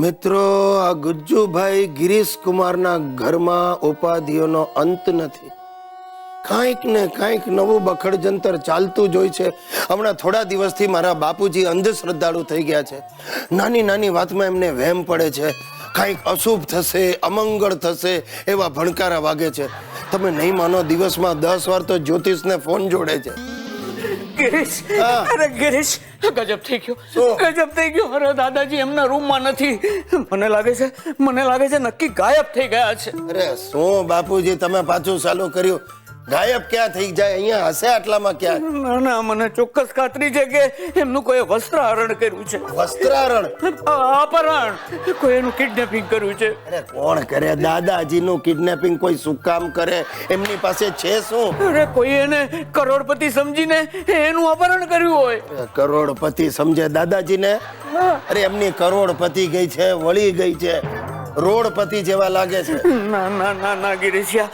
મિત્રો, આ ગુજ્જુભાઈ ગિરીશ કુમારના ઘરમાં ઉપાધિઓનો અંત નથી. કાંઈક ને કાંઈક નવું બખડજંતર ચાલતું જ હોય છે. હમણાં થોડા દિવસથી મારા બાપુજી અંધશ્રદ્ધાળુ થઈ ગયા છે. નાની નાની વાતમાં એમને વહેમ પડે છે. કાંઈક અશુભ થશે, અમંગળ થશે એવા ભણકારા વાગે છે. તમે નહીં માનો, દિવસમાં 10 વાર તો જ્યોતિષને ફોન જોડે છે. ગિરીશ, અરે ગિરીશ, ગજબ થઈ ગયો, ગજબ થઈ ગયો. અરે દાદાજી એમના રૂમમાં નથી. મને લાગે છે નક્કી ગાયબ થઈ ગયા છે. અરે શું બાપુજી, તમે પાછું ચાલુ કર્યું? ગાયબ ક્યાં થઈ જાય? અહીંયા હશે આટલામાં ક્યાં? ના ના, મને ચોક્કસ ખાતરી છે કે એમનું કોઈ વસ્ત્રાહરણ કર્યું છે. વસ્ત્રાહરણ? અપહરણ, કોઈ એનું કિડનેપિંગ કર્યું છે. અરે કોણ કરે? દાદાજીનું કિડનેપિંગ કોઈ શું કામ કરે? એમની પાસે છે શું? અરે કોઈ એને કરોડપતિ સમજીને એનું અપહરણ કર્યું હોય. કરોડપતિ સમજે દાદાજીને? અરે એમની કરોડપતિ ગઈ છે, વળી ગઈ છે, રોડપતિ જેવા લાગે છે. ના ના ના ના ગિરીશિયા,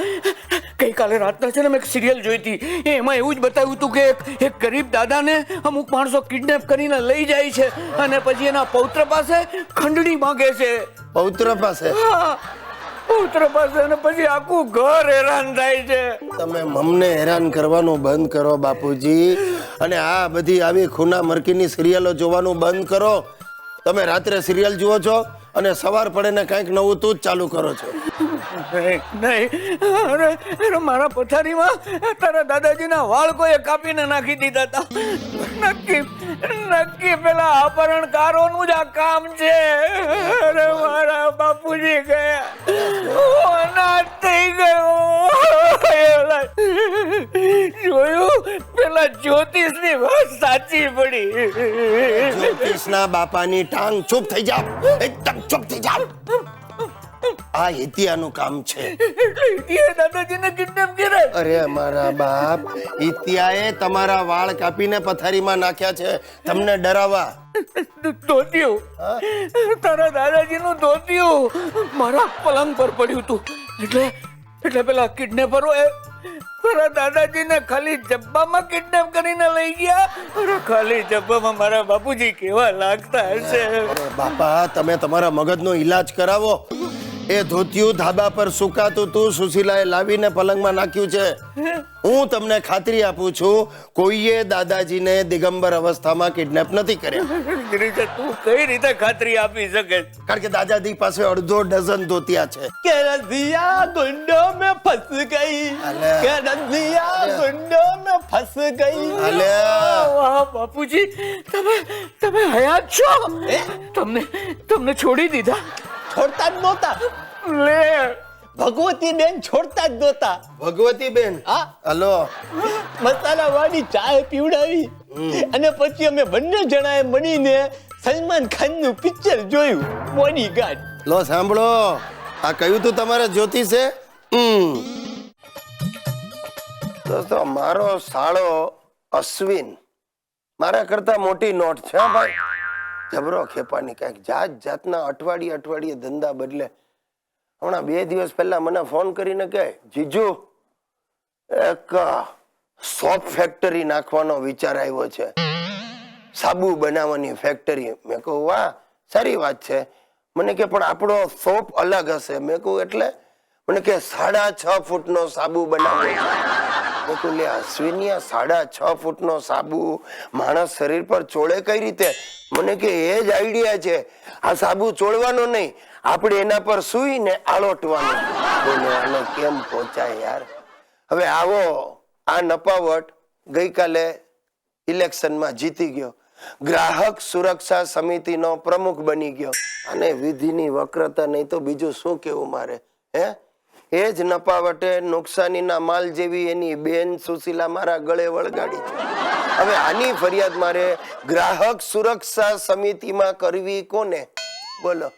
ગઈકાલે રાતના છે ને મેં એક સિરિયલ જોઈ હતી. એમાં એવું જ બતાવ્યું હતું કે એક ગરીબ દાદાને અમુક માણસો કિડનેપ કરીને લઈ જાય છે અને પછી એના પૌત્ર પાસે ખંડણી માંગે છે. પૌત્ર પાસે? હા, પૌત્ર પાસે. અને પછી આખું ઘર હેરાન થાય છે. તમે મમને હેરાન કરવાનું બંધ કરો બાપુજી, અને આ બધી આવી ખૂના મરકીની સિરિયલો જોવાનું બંધ કરો. તમે રાત્રે સિરિયલ જુઓ છો અને સવાર પડે ને કંઈક નવું તું જ ચાલુ કરો છો. નહીં, અરે મારા પથારીમાં તારા દાદાજીના વાળ કોઈએ કાપીને નાખી દીધા હતા. નક્કી પેલા અપહરણકારોનું જ આ કામ છે. અરે મારા બાપુજી ગયા, અનાથ થઈ ગયો. જોયું, પેલા જ્યોતિષની વાત સાચી પડી. જ્યોતિષના બાપાની ટાંગ. ચૂપ થઈ જાવ, એકદમ ચૂપ થઈ જાવ. આ ઇતિયાનું કામ છે. દાદાજીને કિડનેપ કર્યા. અરે મારા બાપ, ઇતિયાએ તમારા વાળ કાપીને પથારીમાં નાખ્યા છે તમને ડરાવવા. ધોતિયું, તારા દાદાજીનું ધોતિયું મારા પલંગ પર પડ્યું હતું. એટલે પેલા કિડનેપરો મારા દાદાજીને ખાલી જબ્બામાં કિડનેપ કરીને લઈ ગયા. અરે ખાલી જબ્બામાં મારા બાપુજી કેવા લાગતા હશે. બાપા, તમે તમારા મગજનો ઈલાજ કરાવો. એ ધોતિયું ધાબા પર સુકાતું તું, સુશીલાએ લાવીને પલંગમાં નાખ્યું છે. હું તમને ખાતરી આપું છું, કોઈએ દાદાજીને દિગંબર અવસ્થામાં કિડનેપ નથી કર્યા. તું કઈ રીતે ખાતરી આપી શકે? કારણ કે દાદાજી પાસે અડધો ડઝન ધોતિયા છે. કે રઝિયા ગુંડો મેં ફસ ગઈ, કે રઝિયા ગુંડો મેં ફસ ગઈ. વાહ બાપુજી, તમે હયાત છો? તમને છોડી દીધા? છોડતા જ નહોતા. લે, ભગવતી બેન છોડતા જ નહોતા. ભગવતી બેન? હા, હલો. મસાલા વાળી ચા પીવડાવી અને પછી અમે બંને જણાએ મળીને સલમાન ખાન નું પિક્ચર જોયું, બોડીગાર્ડ. લો સાંભળો, આ કહ્યું તું તમારા જ્યોતિષે? દોસ્તો, મારો સાળો અશ્વિન મારા કરતા મોટી નોટ છે ભાઈ. જબરો ખેપાની, કઈક જાત જાતના અઠવાડિયે ધંધા બદલે. હમણાં 2 દિવસ પહેલા મને ફોન કરીને કહે, જીજુ એક સોપ ફેક્ટરી નાખવાનો વિચાર આવ્યો છે, સાબુ બનાવવાની ફેક્ટરી. મેં કહું વાહ, સારી વાત છે. મને કે પણ આપણો સોપ અલગ હશે. મેં કહું એટલે? મને કે 6.5 ફૂટનો સાબુ બનાવવો. મેં કહું લે અશ્વિનિયા, 6.5 ફૂટનો સાબુ માણસ શરીર પર ચોળે કઈ રીતે? મને કે એ જ આઈડિયા છે. આ સાબુ ચોળવાનો નહીં, આપણે એના પર સૂઈને આળોટવાનું. બોલો, આને કેમ પહોંચાય યાર? હવે આવો આ નપાવટ ગઈકાલે ઇલેક્શનમાં જીતી ગયો, ગ્રાહક સુરક્ષા સમિતિનો પ્રમુખ બની ગયો. અને વિધિની વક્રતા નહીં તો બીજું શું કેવું મારે? એ જ નપાવટે નુકસાનીના માલ જેવી એની બેન સુશીલા મારા ગળે વળગાડી છે. હવે આની ફરિયાદ મારે ગ્રાહક સુરક્ષા સમિતિમાં કરવી કોને? બોલો.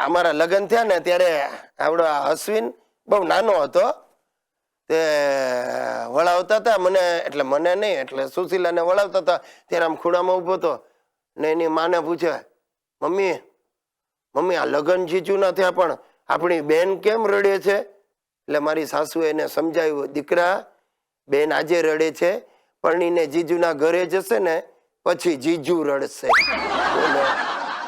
અમારા લગ્ન થયા ને ત્યારે આવડો અશ્વિન બહુ નાનો હતો, તે વળાવતા હતા મને, એટલે મને નહીં, એટલે સુશીલાને વળાવતા હતા. ત્યારે આમ ખૂણામાં ઉભો હતો ને એની માને પૂછે, મમ્મી આ લગ્ન જીજુ ના થયા પણ આપણી બેન કેમ રડે છે? એટલે મારી સાસુએ એને સમજાવ્યું, દીકરા, બેન આજે રડે છે, પરણીને જીજુના ઘરે જશે ને પછી જીજુ રડશે.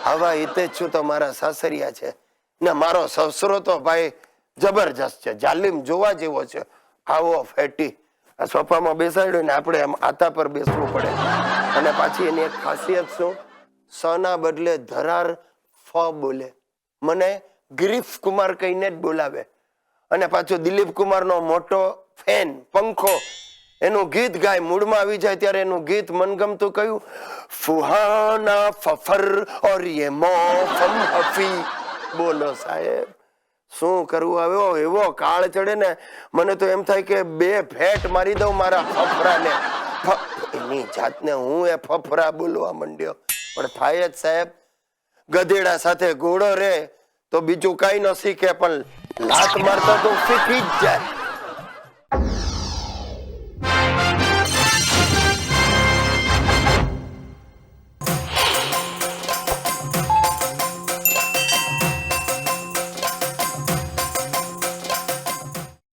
આવા હિતે છું તો મારા સાસરિયા છે ને મારો સસરો તો ભાઈ જબરજસ્ત છે, જાલિમ જોવા જેવો છે. આવો ફેટી આ સોફામાં બેસાડ્યો ને આપણે આમ આતા પર બેસવું પડે. અને પાછી એની એક ખાસિયત શું, સના બદલે ધરાર ફ બોલે. મને ગિરીફ કુમાર કહીને જ બોલાવે. અને પાછો દિલીપ કુમારનો મોટો ફેન, પંખો. એનું ગીત ગાય, મૂડમાં આવી જાય ત્યારે એનું ગીત મનગમતું કયું, ફુહાના ફફર ઓર યે મોફમ હફી. બોલો સાહેબ, શું કરવું હવે? એવો કાળ ચડે ને મને તો એમ થાય કે 2 ફેટ મારી દઉં મારા ફફરાને. એની જાતને હું એ ફફરા બોલવા માંડ્યો. પણ થાય જ સાહેબ, ગધેડા સાથે ઘોડો રે તો બીજું કઈ ન શીખે, પણ લાત મારતા તો શીખી જ જાય.